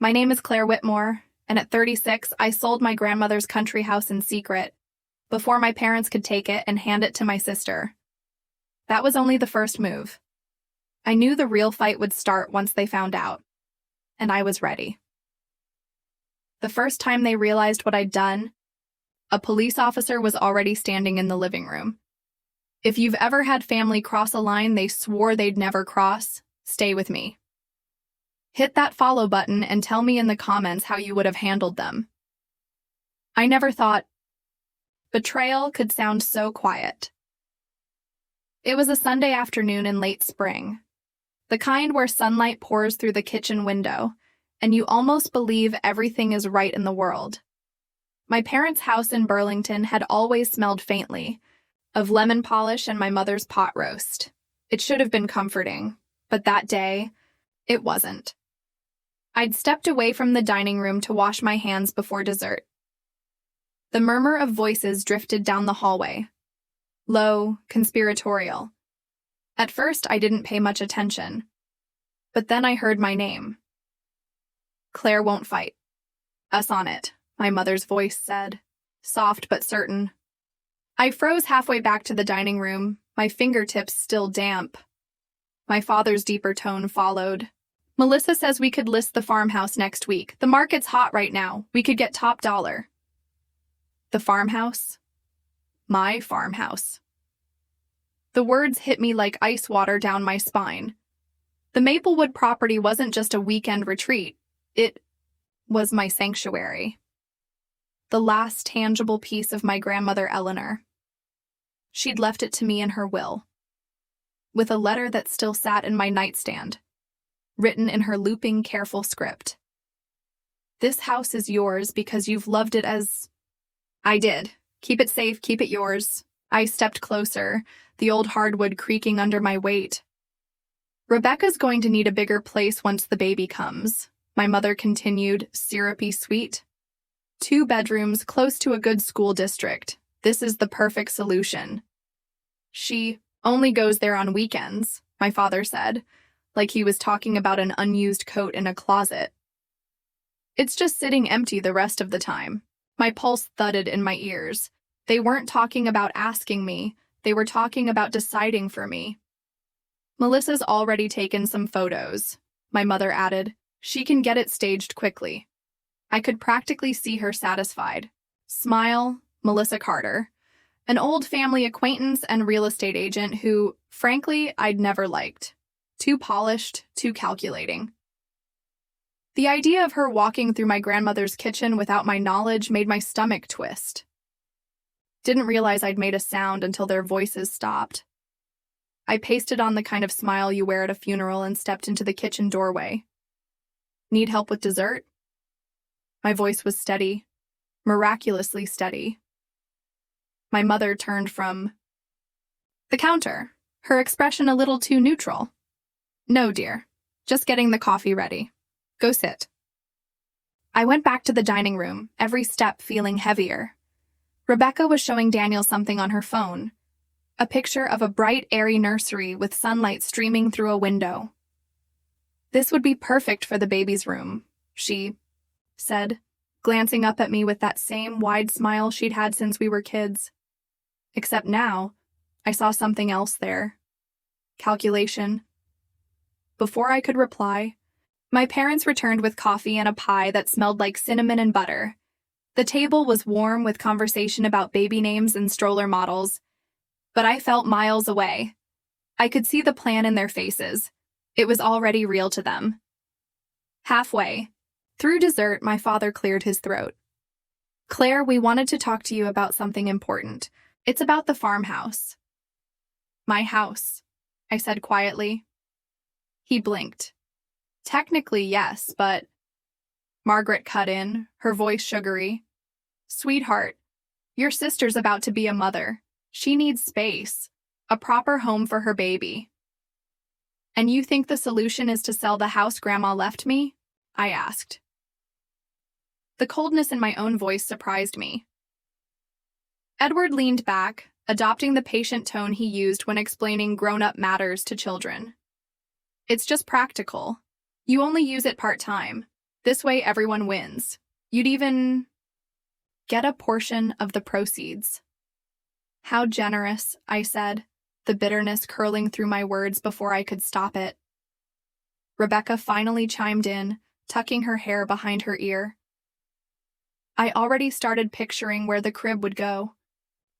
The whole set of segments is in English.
My name is Claire Whitmore, and at 36, I sold my grandmother's country house in secret, before my parents could take it and hand it to my sister. That was only the first move. I knew the real fight would start once they found out, and I was ready. The first time they realized what I'd done, a police officer was already standing in the living room. If you've ever had family cross a line they swore they'd never cross, stay with me. Hit that follow button and tell me in the comments how you would have handled them. I never thought betrayal could sound so quiet. It was a Sunday afternoon in late spring, the kind where sunlight pours through the kitchen window, and you almost believe everything is right in the world. My parents' house in Burlington had always smelled faintly of lemon polish and my mother's pot roast. It should have been comforting, but that day, it wasn't. I'd stepped away from the dining room to wash my hands before dessert. The murmur of voices drifted down the hallway, low, conspiratorial. At first, I didn't pay much attention, but then I heard my name. Claire won't fight. Us on it, my mother's voice said, soft but certain. I froze halfway back to the dining room, my fingertips still damp. My father's deeper tone followed. Melissa says we could list the farmhouse next week. The market's hot right now. We could get top dollar. The farmhouse? My farmhouse. The words hit me like ice water down my spine. The Maplewood property wasn't just a weekend retreat. It was my sanctuary. The last tangible piece of my grandmother Eleanor. She'd left it to me in her will, with a letter that still sat in my nightstand, written in her looping, careful script. This house is yours because you've loved it as I did. Keep it safe, keep it yours. I stepped closer, the old hardwood creaking under my weight. Rebecca's going to need a bigger place once the baby comes, my mother continued, syrupy sweet. 2 bedrooms close to a good school district. This is the perfect solution. She only goes there on weekends, my father said, like he was talking about an unused coat in a closet. It's just sitting empty the rest of the time. My pulse thudded in my ears. They weren't talking about asking me. They were talking about deciding for me. Melissa's already taken some photos, my mother added. She can get it staged quickly. I could practically see her satisfied. Smile, Melissa Carter, an old family acquaintance and real estate agent who, frankly, I'd never liked. Too polished, too calculating. The idea of her walking through my grandmother's kitchen without my knowledge made my stomach twist. Didn't realize I'd made a sound until their voices stopped. I pasted on the kind of smile you wear at a funeral and stepped into the kitchen doorway. Need help with dessert? My voice was steady, miraculously steady. My mother turned from the counter, her expression a little too neutral. No, dear. Just getting the coffee ready. Go sit. I went back to the dining room, every step feeling heavier. Rebecca was showing Daniel something on her phone. A picture of a bright, airy nursery with sunlight streaming through a window. This would be perfect for the baby's room, she said, glancing up at me with that same wide smile she'd had since we were kids. Except now, I saw something else there. Calculation. Before I could reply, my parents returned with coffee and a pie that smelled like cinnamon and butter. The table was warm with conversation about baby names and stroller models, but I felt miles away. I could see the plan in their faces. It was already real to them. Halfway through dessert, my father cleared his throat. Claire, we wanted to talk to you about something important. It's about the farmhouse. My house, I said quietly. He blinked. Technically, yes, but Margaret cut in, her voice sugary. Sweetheart, your sister's about to be a mother. She needs space, a proper home for her baby. And you think the solution is to sell the house Grandma left me? I asked. The coldness in my own voice surprised me. Edward leaned back, adopting the patient tone he used when explaining grown-up matters to children. It's just practical. You only use it part-time. This way everyone wins. You'd even get a portion of the proceeds. How generous, I said, the bitterness curling through my words before I could stop it. Rebecca finally chimed in, tucking her hair behind her ear. I already started picturing where the crib would go.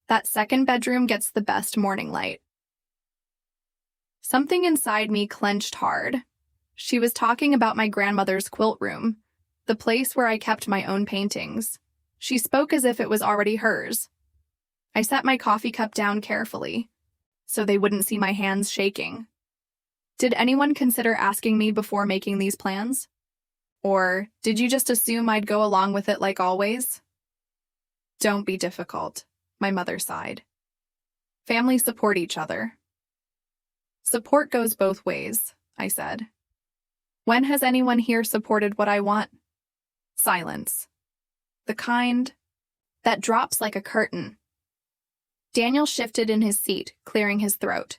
That second bedroom gets the best morning light. Something inside me clenched hard. She was talking about my grandmother's quilt room, the place where I kept my own paintings. She spoke as if it was already hers. I set my coffee cup down carefully, so they wouldn't see my hands shaking. Did anyone consider asking me before making these plans? Or did you just assume I'd go along with it like always? Don't be difficult, my mother sighed. Families support each other. Support goes both ways, I said. When has anyone here supported what I want? Silence. The kind that drops like a curtain. Daniel shifted in his seat, clearing his throat.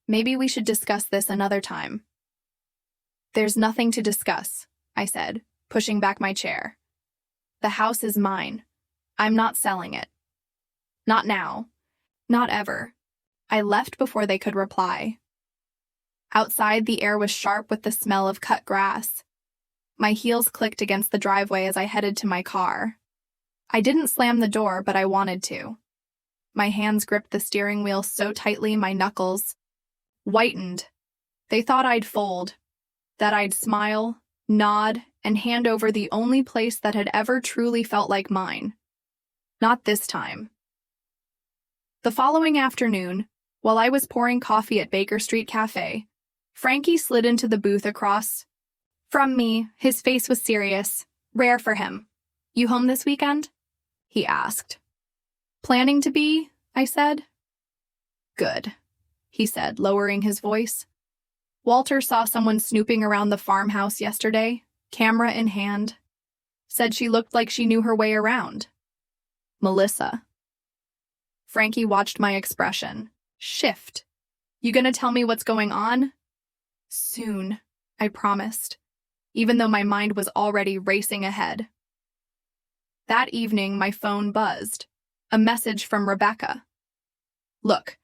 Maybe we should discuss this another time. There's nothing to discuss, I said, pushing back my chair. The house is mine. I'm not selling it. Not now. Not ever. I left before they could reply. Outside, the air was sharp with the smell of cut grass. My heels clicked against the driveway as I headed to my car. I didn't slam the door, but I wanted to. My hands gripped the steering wheel so tightly my knuckles whitened. They thought I'd fold, that I'd smile, nod, and hand over the only place that had ever truly felt like mine. Not this time. The following afternoon, while I was pouring coffee at Baker Street Cafe, Frankie slid into the booth across from me. His face was serious, rare for him. You home this weekend? He asked. Planning to be, I said. Good, he said, lowering his voice. Walter saw someone snooping around the farmhouse yesterday, camera in hand. Said she looked like she knew her way around. Melissa. Frankie watched my expression shift. You gonna tell me what's going on? Soon, I promised, even though my mind was already racing ahead. That evening, my phone buzzed. A message from Rebecca. Look,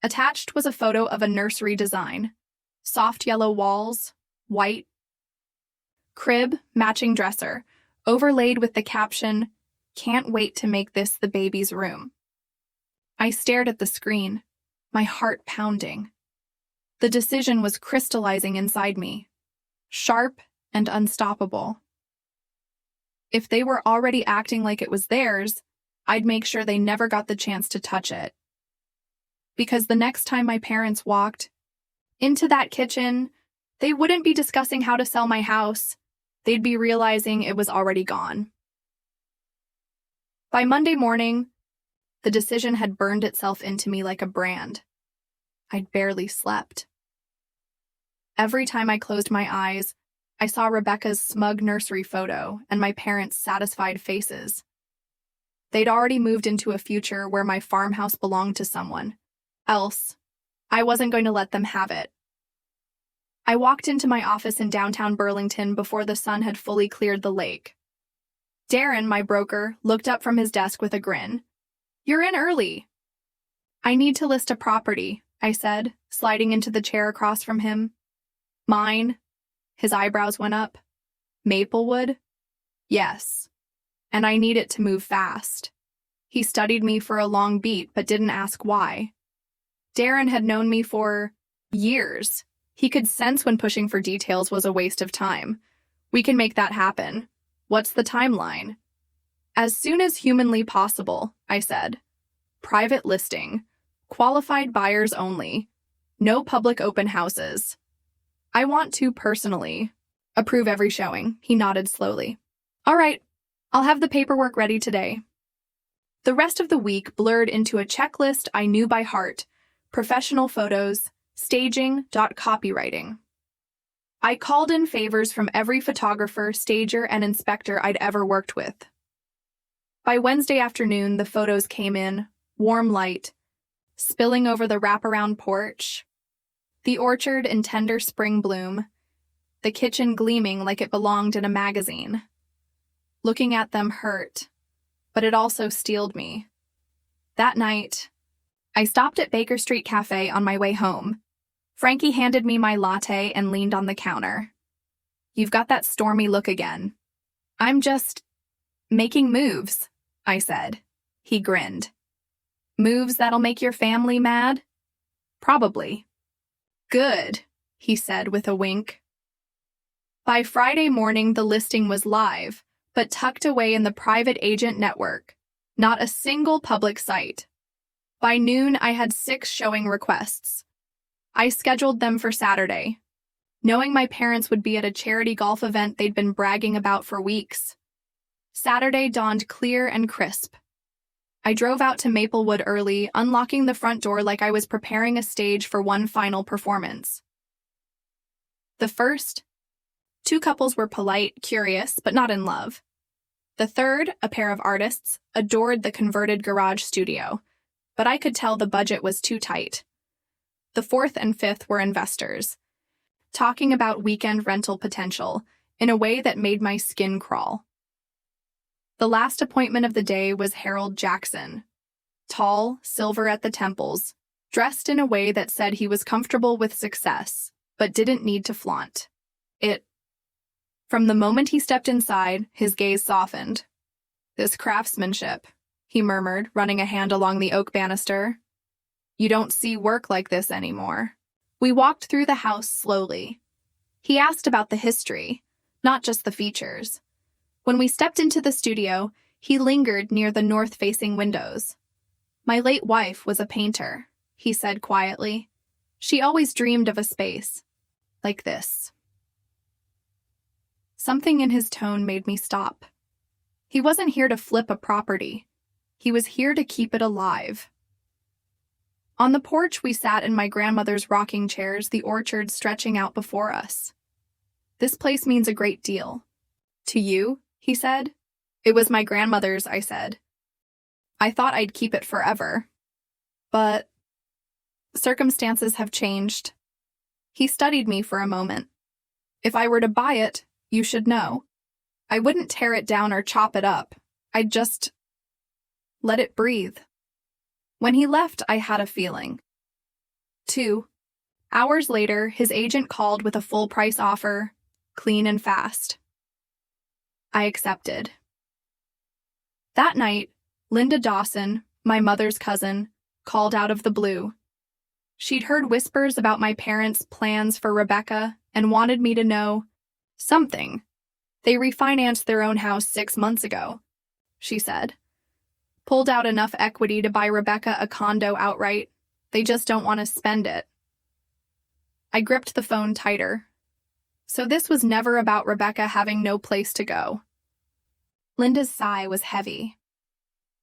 attached was a photo of a nursery design. Soft yellow walls, white crib, matching dresser, overlaid with the caption, "Can't wait to make this the baby's room." I stared at the screen, my heart pounding. The decision was crystallizing inside me, sharp and unstoppable. If they were already acting like it was theirs, I'd make sure they never got the chance to touch it. Because the next time my parents walked into that kitchen, they wouldn't be discussing how to sell my house. They'd be realizing it was already gone. By Monday morning, the decision had burned itself into me like a brand. I'd barely slept. Every time I closed my eyes, I saw Rebecca's smug nursery photo and my parents' satisfied faces. They'd already moved into a future where my farmhouse belonged to someone else. I wasn't going to let them have it. I walked into my office in downtown Burlington before the sun had fully cleared the lake. Darren, my broker, looked up from his desk with a grin. You're in early. I need to list a property, I said, sliding into the chair across from him. Mine? His eyebrows went up. Maplewood? Yes. And I need it to move fast. He studied me for a long beat but didn't ask why. Darren had known me for years. He could sense when pushing for details was a waste of time. We can make that happen. What's the timeline? As soon as humanly possible, I said. Private listing. Qualified buyers only. No public open houses. I want to personally approve every showing. He nodded slowly. All right. I'll have the paperwork ready today. The rest of the week blurred into a checklist I knew by heart. Professional photos, staging, copywriting. I called in favors from every photographer, stager, and inspector I'd ever worked with. By Wednesday afternoon, the photos came in, warm light, spilling over the wraparound porch, the orchard in tender spring bloom, the kitchen gleaming like it belonged in a magazine. Looking at them hurt, but it also steeled me. That night, I stopped at Baker Street Cafe on my way home. Frankie handed me my latte and leaned on the counter. "You've got that stormy look again." "I'm just making moves," I said. He grinned. "Moves that'll make your family mad?" "Probably." "Good," he said with a wink. By Friday morning, the listing was live, but tucked away in the private agent network. Not a single public site. By noon, I had 6 showing requests. I scheduled them for Saturday, knowing my parents would be at a charity golf event they'd been bragging about for weeks. Saturday dawned clear and crisp. I drove out to Maplewood early, unlocking the front door like I was preparing a stage for one final performance. The first 2 couples were polite, curious, but not in love. The third, a pair of artists, adored the converted garage studio, but I could tell the budget was too tight. The fourth and fifth were investors, talking about weekend rental potential in a way that made my skin crawl. The last appointment of the day was Harold Jackson. Tall, silver at the temples, dressed in a way that said he was comfortable with success, but didn't need to flaunt it. From the moment he stepped inside, his gaze softened. "This craftsmanship," he murmured, running a hand along the oak banister. "You don't see work like this anymore." We walked through the house slowly. He asked about the history, not just the features. When we stepped into the studio, he lingered near the north-facing windows. "My late wife was a painter," he said quietly. "She always dreamed of a space like this." Something in his tone made me stop. He wasn't here to flip a property. He was here to keep it alive. On the porch, we sat in my grandmother's rocking chairs, the orchard stretching out before us. "This place means a great deal." "To you?" he said. "It was my grandmother's," I said. "I thought I'd keep it forever. But circumstances have changed." He studied me for a moment. "If I were to buy it, you should know. I wouldn't tear it down or chop it up. I'd just let it breathe." When he left, I had a feeling. 2 hours later, his agent called with a full-price offer, clean and fast. I accepted. That night, Linda Dawson, my mother's cousin, called out of the blue. She'd heard whispers about my parents' plans for Rebecca and wanted me to know something. "They refinanced their own house 6 months ago," she said. "Pulled out enough equity to buy Rebecca a condo outright. They just don't want to spend it." I gripped the phone tighter. So this was never about Rebecca having no place to go. Linda's sigh was heavy.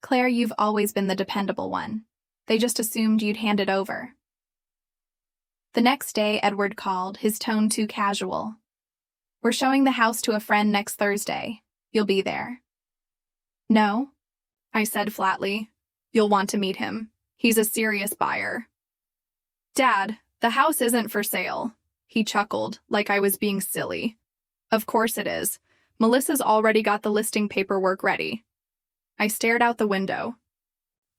"Claire, you've always been the dependable one. They just assumed you'd hand it over." The next day, Edward called, his tone too casual. "We're showing the house to a friend next Thursday. You'll be there." "No," I said flatly. "You'll want to meet him. He's a serious buyer." "Dad, the house isn't for sale." He chuckled, like I was being silly. "Of course it is. Melissa's already got the listing paperwork ready." I stared out the window,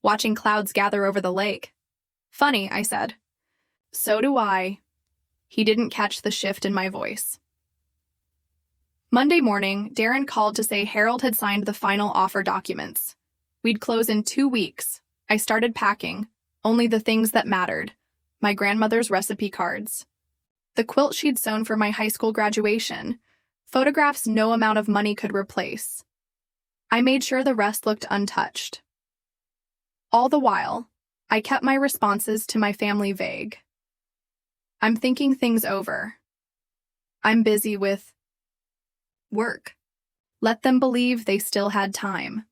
watching clouds gather over the lake. "Funny," I said. "So do I." He didn't catch the shift in my voice. Monday morning, Darren called to say Harold had signed the final offer documents. We'd close in 2 weeks. I started packing, only the things that mattered. My grandmother's recipe cards, the quilt she'd sewn for my high school graduation, photographs no amount of money could replace. I made sure the rest looked untouched. All the while, I kept my responses to my family vague. "I'm thinking things over. I'm busy with work." Let them believe they still had time.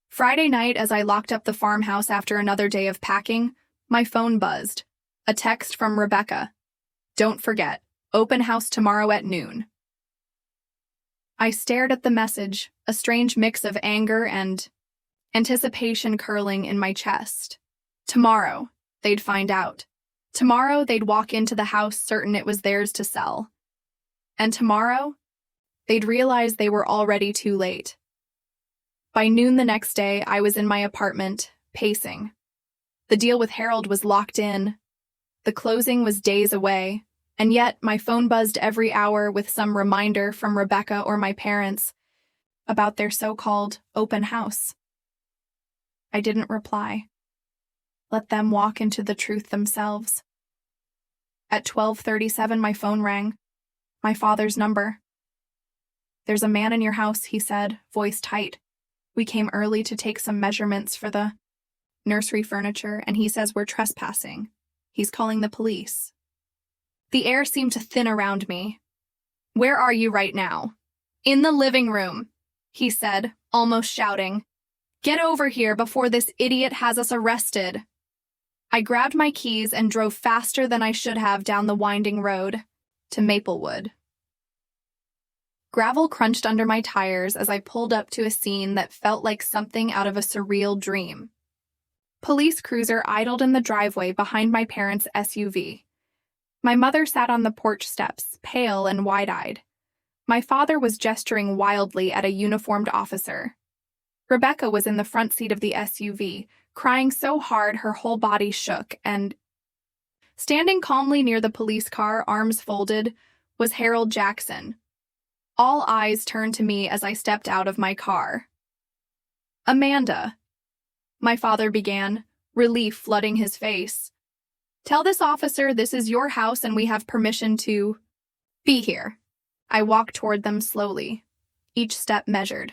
Friday night, as I locked up the farmhouse after another day of packing, my phone buzzed. A text from Rebecca. "Don't forget, open house tomorrow at noon." I stared at the message, a strange mix of anger and anticipation curling in my chest. Tomorrow, they'd find out. Tomorrow, they'd walk into the house certain it was theirs to sell. And tomorrow, they'd realize they were already too late. By noon the next day, I was in my apartment, pacing. The deal with Harold was locked in. The closing was days away, and yet my phone buzzed every hour with some reminder from Rebecca or my parents about their so-called open house. I didn't reply. Let them walk into the truth themselves. At 12:37, my phone rang. My father's number. "There's a man in your house," he said, voice tight. "We came early to take some measurements for the nursery furniture, and he says we're trespassing. He's calling the police." The air seemed to thin around me. "Where are you right now?" "In the living room," he said, almost shouting. "Get over here before this idiot has us arrested." I grabbed my keys and drove faster than I should have down the winding road to Maplewood. Gravel crunched under my tires as I pulled up to a scene that felt like something out of a surreal dream. Police cruiser idled in the driveway behind my parents' SUV. My mother sat on the porch steps, pale and wide-eyed. My father was gesturing wildly at a uniformed officer. Rebecca was in the front seat of the SUV, crying so hard her whole body shook, and standing calmly near the police car, arms folded, was Harold Jackson. All eyes turned to me as I stepped out of my car. "Amanda," my father began, relief flooding his face. "Tell this officer this is your house and we have permission to be here." I walked toward them slowly, each step measured.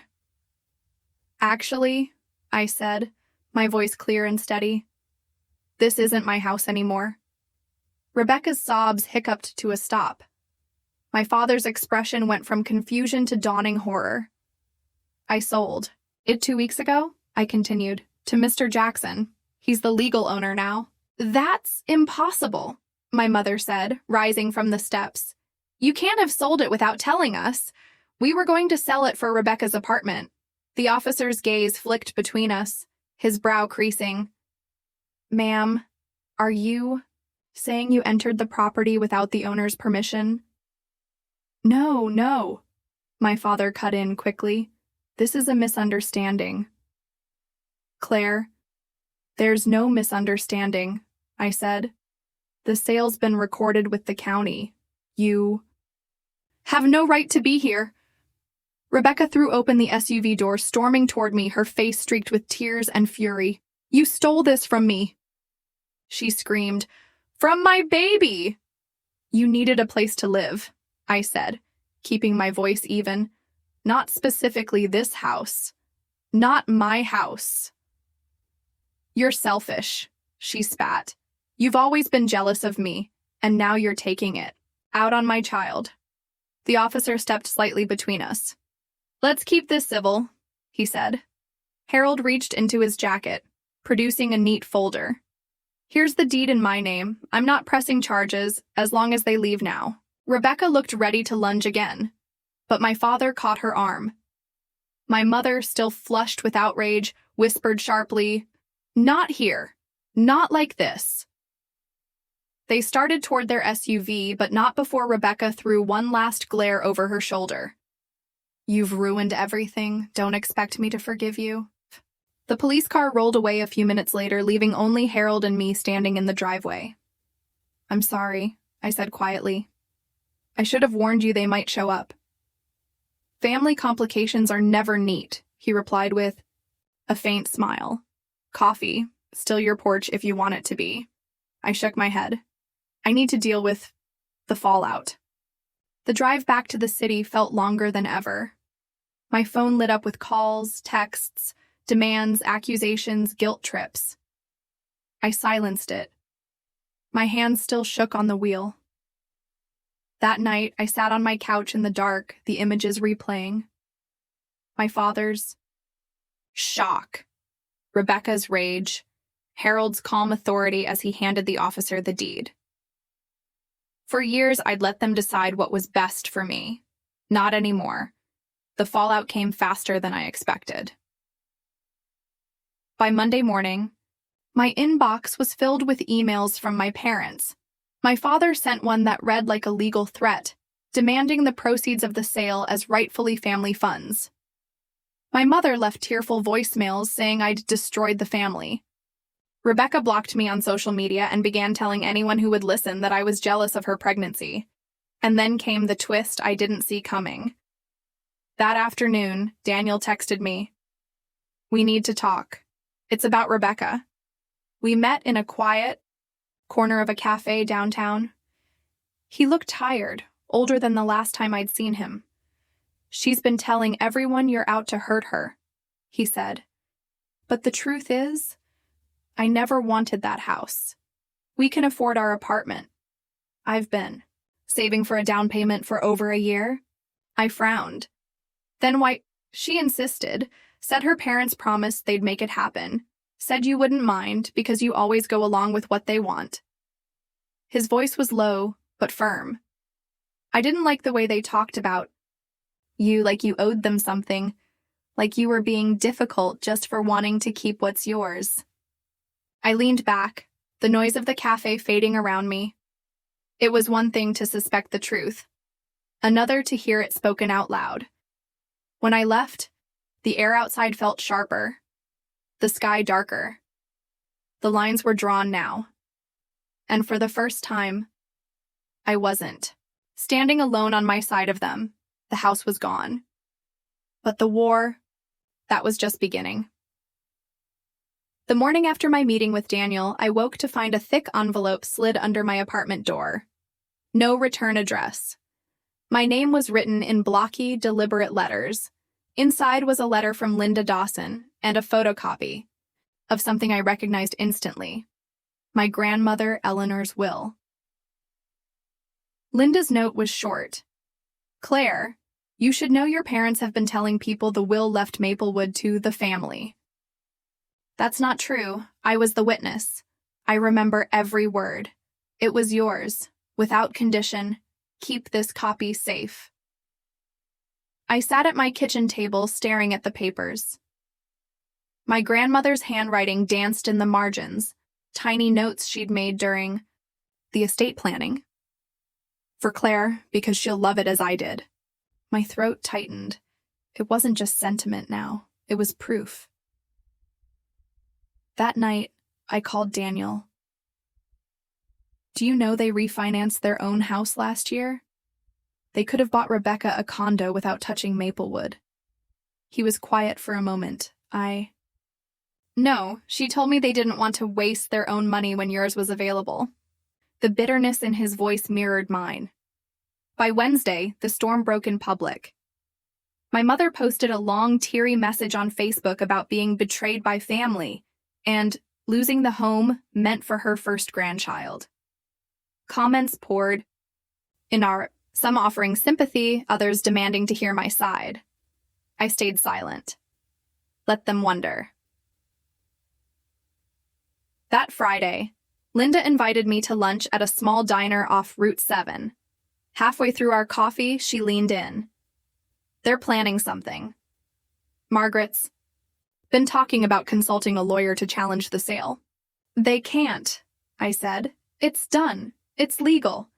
"Actually," I said, my voice clear and steady, "this isn't my house anymore." Rebecca's sobs hiccuped to a stop. My father's expression went from confusion to dawning horror. "I sold it 2 weeks ago," I continued, "to Mr. Jackson. He's the legal owner now." "That's impossible," my mother said, rising from the steps. "You can't have sold it without telling us. We were going to sell it for Rebecca's apartment." The officer's gaze flicked between us, his brow creasing. "Ma'am, are you saying you entered the property without the owner's permission?" No, my father cut in quickly. "This is a misunderstanding." "Claire, there's no misunderstanding," I said. "The sale's been recorded with the county. You have no right to be here." Rebecca threw open the SUV door, storming toward me, her face streaked with tears and fury. "You stole this from me," she screamed. "From my baby!" "You needed a place to live," I said, keeping my voice even. "Not specifically this house. Not my house." "You're selfish," she spat. "You've always been jealous of me, and now you're taking it out on my child." The officer stepped slightly between us. "Let's keep this civil," he said. Harold reached into his jacket, producing a neat folder. "Here's the deed in my name. I'm not pressing charges, as long as they leave now." Rebecca looked ready to lunge again, but my father caught her arm. My mother, still flushed with outrage, whispered sharply, "Not here. Not like this." They started toward their SUV, but not before Rebecca threw one last glare over her shoulder. "You've ruined everything. Don't expect me to forgive you." The police car rolled away a few minutes later, leaving only Harold and me standing in the driveway. "I'm sorry," I said quietly. "I should have warned you they might show up." "Family complications are never neat," he replied with a faint smile. "Coffee, still your porch if you want it to be." I shook my head. "I need to deal with the fallout." The drive back to the city felt longer than ever. My phone lit up with calls, texts, demands, accusations, guilt trips. I silenced it. My hands still shook on the wheel. That night, I sat on my couch in the dark, the images replaying. My father's shock, Rebecca's rage, Harold's calm authority as he handed the officer the deed. For years, I'd let them decide what was best for me. Not anymore. The fallout came faster than I expected. By Monday morning, my inbox was filled with emails from my parents, My father sent one that read like a legal threat, demanding the proceeds of the sale as rightfully family funds. My mother left tearful voicemails saying I'd destroyed the family. Rebecca blocked me on social media and began telling anyone who would listen that I was jealous of her pregnancy. And then came the twist I didn't see coming. That afternoon, Daniel texted me. "We need to talk. It's about Rebecca." We met in a quiet corner of a cafe downtown. He looked tired, older than the last time I'd seen him. "She's been telling everyone you're out to hurt her," he said. "But the truth is, I never wanted that house. We can afford our apartment. I've been saving for a down payment for over a year." I frowned. "Then why?" She insisted, said her parents promised they'd make it happen, said you wouldn't mind because you always go along with what they want. His voice was low, but firm. I didn't like the way they talked about you like you owed them something, like you were being difficult just for wanting to keep what's yours. I leaned back, the noise of the cafe fading around me. It was one thing to suspect the truth, another to hear it spoken out loud. When I left, the air outside felt sharper, the sky darker. The lines were drawn now. And for the first time, I wasn't standing alone on my side of them. The house was gone. But the war, that was just beginning. The morning after my meeting with Daniel, I woke to find a thick envelope slid under my apartment door. No return address. My name was written in blocky, deliberate letters. Inside was a letter from Linda Dawson and a photocopy of something I recognized instantly. My grandmother Eleanor's will. Linda's note was short. "Claire, you should know your parents have been telling people the will left Maplewood to the family." That's not true. I was the witness. I remember every word. It was yours, without condition. Keep this copy safe. I sat at my kitchen table staring at the papers. My grandmother's handwriting danced in the margins, tiny notes she'd made during the estate planning. For Claire, because she'll love it as I did. My throat tightened. It wasn't just sentiment now. It was proof. That night, I called Daniel. "Do you know they refinanced their own house last year? They could have bought Rebecca a condo without touching Maplewood." He was quiet for a moment. No, she told me they didn't want to waste their own money when yours was available." The bitterness in his voice mirrored mine. By Wednesday, the storm broke in public. My mother posted a long, teary message on Facebook about being betrayed by family and losing the home meant for her first grandchild. Comments poured in some offering sympathy, others demanding to hear my side. I stayed silent. Let them wonder. That Friday, Linda invited me to lunch at a small diner off Route 7. Halfway through our coffee, she leaned in. "They're planning something. Margaret's been talking about consulting a lawyer to challenge the sale." "They can't," I said. "It's done. It's legal."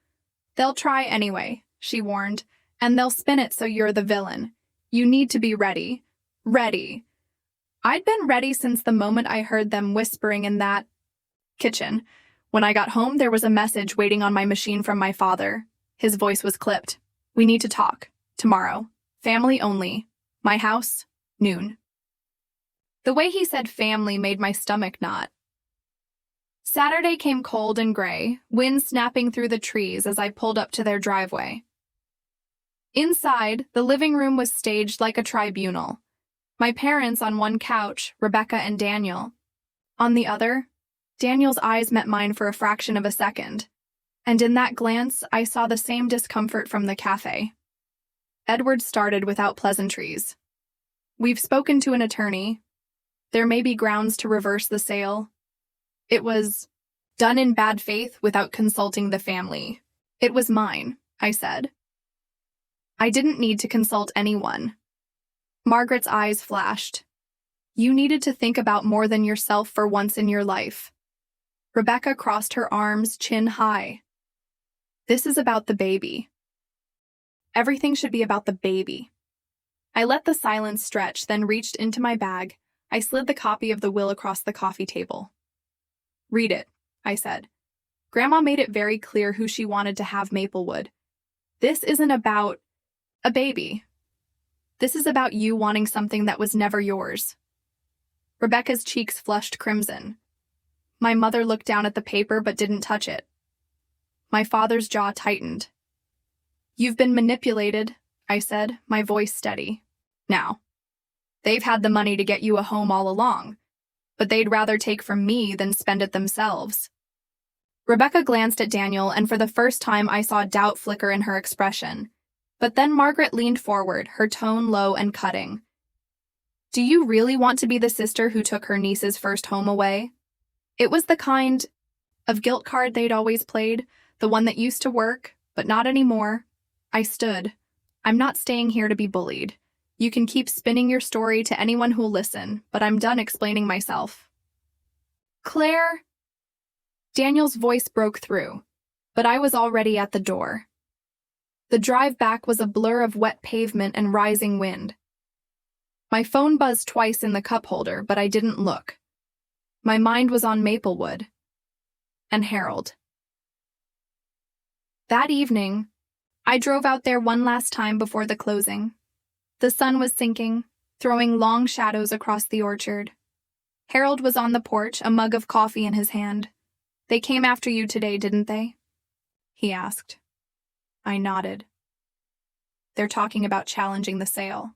"They'll try anyway," she warned, "and they'll spin it so you're the villain. You need to be ready." Ready. I'd been ready since the moment I heard them whispering in that kitchen. When I got home, there was a message waiting on my machine from my father. His voice was clipped. "We need to talk. Tomorrow. Family only. My house. Noon." The way he said family made my stomach knot. Saturday came cold and gray, wind snapping through the trees as I pulled up to their driveway. Inside, the living room was staged like a tribunal. My parents on one couch, Rebecca and Daniel. On the other, Daniel's eyes met mine for a fraction of a second, and in that glance, I saw the same discomfort from the cafe. Edward started without pleasantries. "We've spoken to an attorney. There may be grounds to reverse the sale. It was done in bad faith without consulting the family. It was mine," I said. I didn't need to consult anyone. Margaret's eyes flashed. "You needed to think about more than yourself for once in your life." Rebecca crossed her arms, chin high. This is about the baby. Everything should be about the baby. I let the silence stretch, then reached into my bag. I slid the copy of the will across the coffee table. Read it, I said. Grandma made it very clear who she wanted to have Maplewood. This isn't about a baby. This is about you wanting something that was never yours. Rebecca's cheeks flushed crimson. My mother looked down at the paper but didn't touch it. My father's jaw tightened. You've been manipulated, I said, my voice steady. Now, they've had the money to get you a home all along, but they'd rather take from me than spend it themselves. Rebecca glanced at Daniel, and for the first time I saw doubt flicker in her expression. But then Margaret leaned forward, her tone low and cutting. Do you really want to be the sister who took her niece's first home away? It was the kind of guilt card they'd always played, the one that used to work, but not anymore. I stood. I'm not staying here to be bullied. You can keep spinning your story to anyone who'll listen, but I'm done explaining myself. Claire? Daniel's voice broke through, but I was already at the door. The drive back was a blur of wet pavement and rising wind. My phone buzzed twice in the cup holder, but I didn't look. My mind was on Maplewood and Harold. That evening, I drove out there one last time before the closing. The sun was sinking, throwing long shadows across the orchard. Harold was on the porch, a mug of coffee in his hand. They came after you today, didn't they? He asked. I nodded. They're talking about challenging the sale.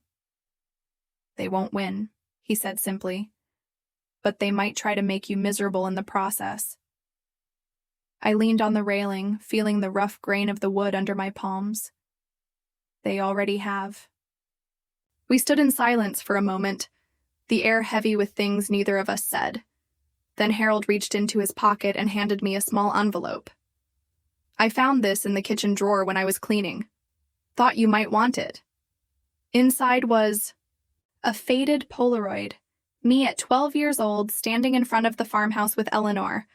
They won't win, he said simply. But they might try to make you miserable in the process. I leaned on the railing, feeling the rough grain of the wood under my palms. They already have. We stood in silence for a moment, the air heavy with things neither of us said. Then Harold reached into his pocket and handed me a small envelope. I found this in the kitchen drawer when I was cleaning. Thought you might want it. Inside was a faded Polaroid, me at 12 years old, standing in front of the farmhouse with Eleanor,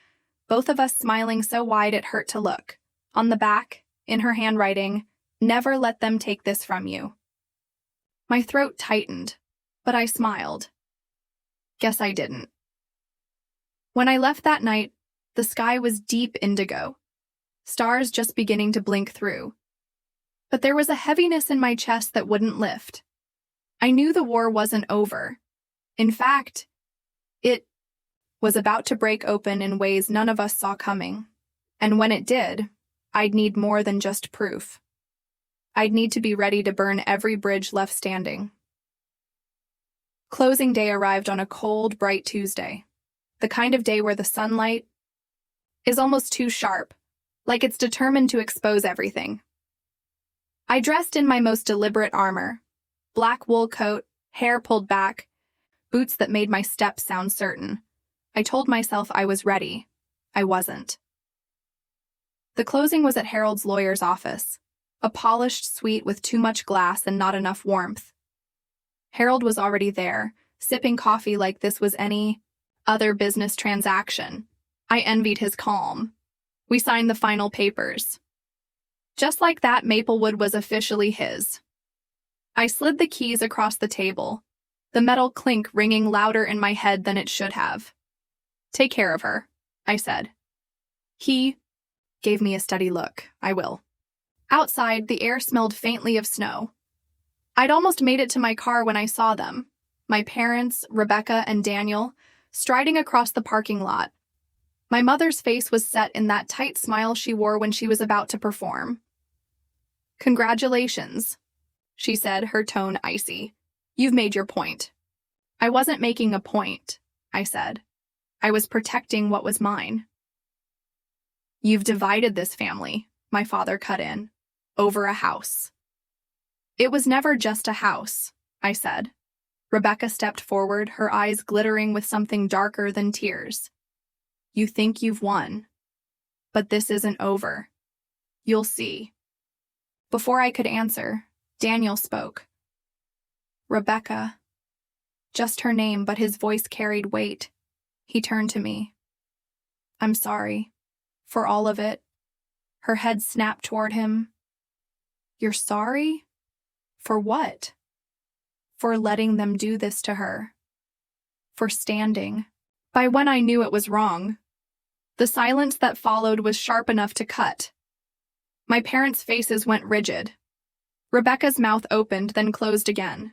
both of us smiling so wide it hurt to look. On the back, in her handwriting, never let them take this from you. My throat tightened, but I smiled. Guess I didn't. When I left that night, the sky was deep indigo, stars just beginning to blink through. But there was a heaviness in my chest that wouldn't lift. I knew the war wasn't over. In fact, it was about to break open in ways none of us saw coming. And when it did, I'd need more than just proof. I'd need to be ready to burn every bridge left standing. Closing day arrived on a cold, bright Tuesday. The kind of day where the sunlight is almost too sharp, like it's determined to expose everything. I dressed in my most deliberate armor, black wool coat, hair pulled back, boots that made my steps sound certain. I told myself I was ready. I wasn't. The closing was at Harold's lawyer's office, a polished suite with too much glass and not enough warmth. Harold was already there, sipping coffee like this was any other business transaction. I envied his calm. We signed the final papers. Just like that, Maplewood was officially his. I slid the keys across the table, the metal clink ringing louder in my head than it should have. Take care of her, I said. He gave me a steady look. I will. Outside, the air smelled faintly of snow. I'd almost made it to my car when I saw them, my parents, Rebecca, and Daniel, striding across the parking lot. My mother's face was set in that tight smile she wore when she was about to perform. Congratulations, she said, her tone icy. You've made your point. I wasn't making a point, I said. I was protecting what was mine. You've divided this family, my father cut in, over a house. It was never just a house, I said. Rebecca stepped forward, her eyes glittering with something darker than tears. You think you've won, but this isn't over. You'll see. Before I could answer, Daniel spoke. Rebecca. Just her name, but his voice carried weight. He turned to me. I'm sorry. For all of it. Her head snapped toward him. You're sorry? For what? For letting them do this to her. For standing. By when I knew it was wrong. The silence that followed was sharp enough to cut. My parents' faces went rigid. Rebecca's mouth opened, then closed again.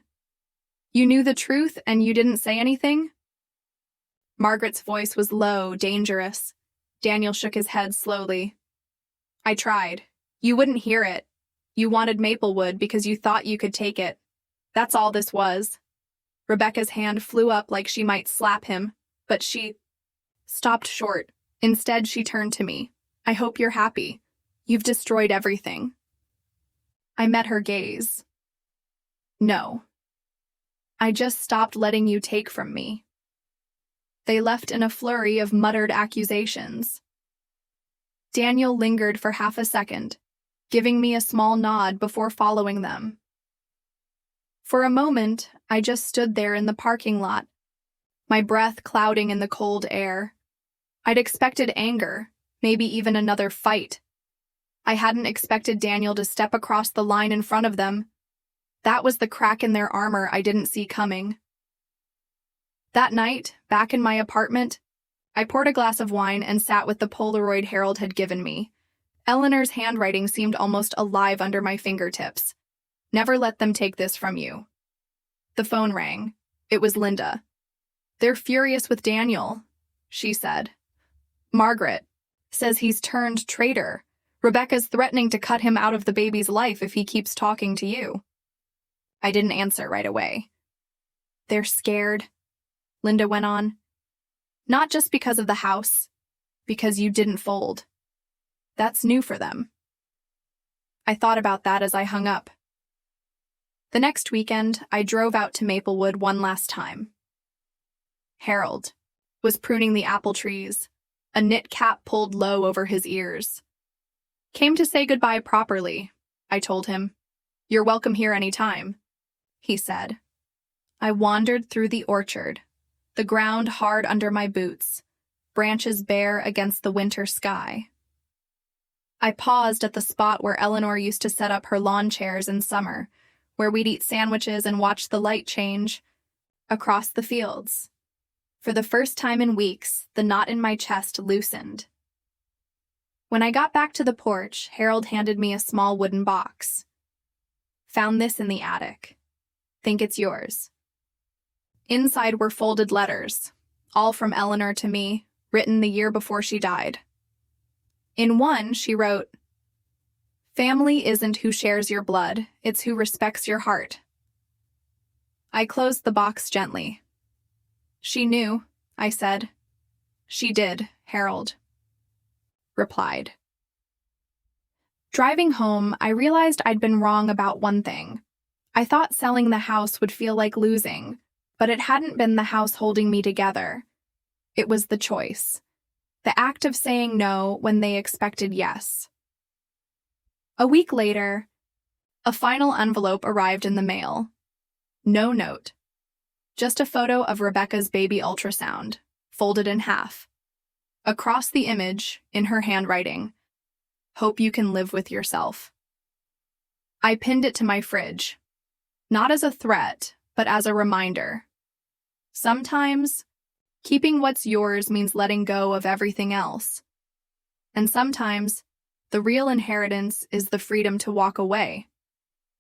You knew the truth and you didn't say anything? Margaret's voice was low, dangerous. Daniel shook his head slowly. I tried. You wouldn't hear it. You wanted Maplewood because you thought you could take it. That's all this was. Rebecca's hand flew up like she might slap him, but she stopped short. Instead, she turned to me. I hope you're happy. You've destroyed everything. I met her gaze. No. I just stopped letting you take from me. They left in a flurry of muttered accusations. Daniel lingered for half a second, giving me a small nod before following them. For a moment, I just stood there in the parking lot, my breath clouding in the cold air. I'd expected anger, maybe even another fight. I hadn't expected Daniel to step across the line in front of them. That was the crack in their armor I didn't see coming. That night, back in my apartment, I poured a glass of wine and sat with the Polaroid Harold had given me. Eleanor's handwriting seemed almost alive under my fingertips. Never let them take this from you. The phone rang. It was Linda. They're furious with Daniel, she said. Margaret says he's turned traitor. Rebecca's threatening to cut him out of the baby's life if he keeps talking to you. I didn't answer right away. They're scared, Linda went on. Not just because of the house, because you didn't fold. That's new for them. I thought about that as I hung up. The next weekend, I drove out to Maplewood one last time. Harold was pruning the apple trees, a knit cap pulled low over his ears. Came to say goodbye properly, I told him. You're welcome here any time, he said. I wandered through the orchard, the ground hard under my boots, branches bare against the winter sky. I paused at the spot where Eleanor used to set up her lawn chairs in summer, where we'd eat sandwiches and watch the light change across the fields. For the first time in weeks, the knot in my chest loosened. When I got back to the porch, Harold handed me a small wooden box. Found this in the attic. Think it's yours. Inside were folded letters, all from Eleanor to me, written the year before she died. In one, she wrote, Family isn't who shares your blood, it's who respects your heart. I closed the box gently. She knew, I said. She did, Harold replied. Driving home, I realized I'd been wrong about one thing. I thought selling the house would feel like losing, but it hadn't been the house holding me together. It was the choice. The act of saying no when they expected yes. A week later, a final envelope arrived in the mail. No note. Just a photo of Rebecca's baby ultrasound, folded in half. Across the image, in her handwriting, hope you can live with yourself. I pinned it to my fridge, not as a threat, but as a reminder. Sometimes, keeping what's yours means letting go of everything else. And sometimes, the real inheritance is the freedom to walk away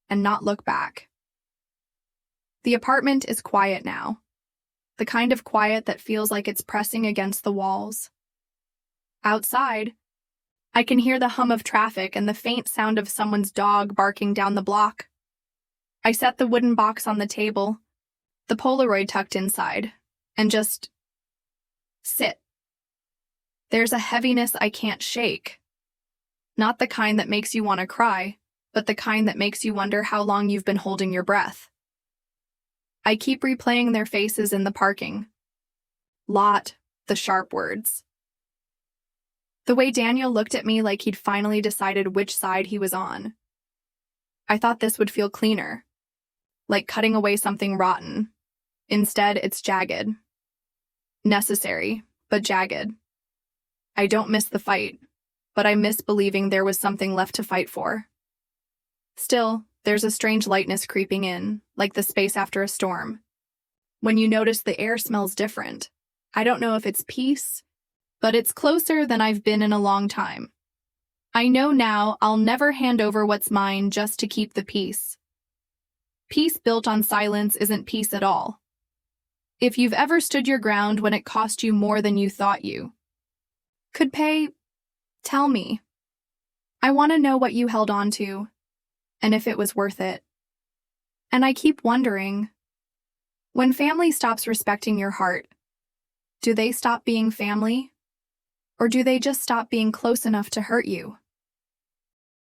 and not look back. The apartment is quiet now, the kind of quiet that feels like it's pressing against the walls. Outside, I can hear the hum of traffic and the faint sound of someone's dog barking down the block. I set the wooden box on the table, the Polaroid tucked inside, and just sit. There's a heaviness I can't shake. Not the kind that makes you want to cry, but the kind that makes you wonder how long you've been holding your breath. I keep replaying their faces in the parking lot, the sharp words. The way Daniel looked at me like he'd finally decided which side he was on. I thought this would feel cleaner, like cutting away something rotten. Instead, it's jagged. Necessary, but jagged. I don't miss the fight, but I miss believing there was something left to fight for. Still, there's a strange lightness creeping in, like the space after a storm. When you notice the air smells different. I don't know if it's peace, but it's closer than I've been in a long time. I know now I'll never hand over what's mine just to keep the peace. Peace built on silence isn't peace at all. If you've ever stood your ground when it cost you more than you thought you could pay, tell me. I want to know what you held on to, and if it was worth it. And I keep wondering, when family stops respecting your heart, do they stop being family? Or do they just stop being close enough to hurt you?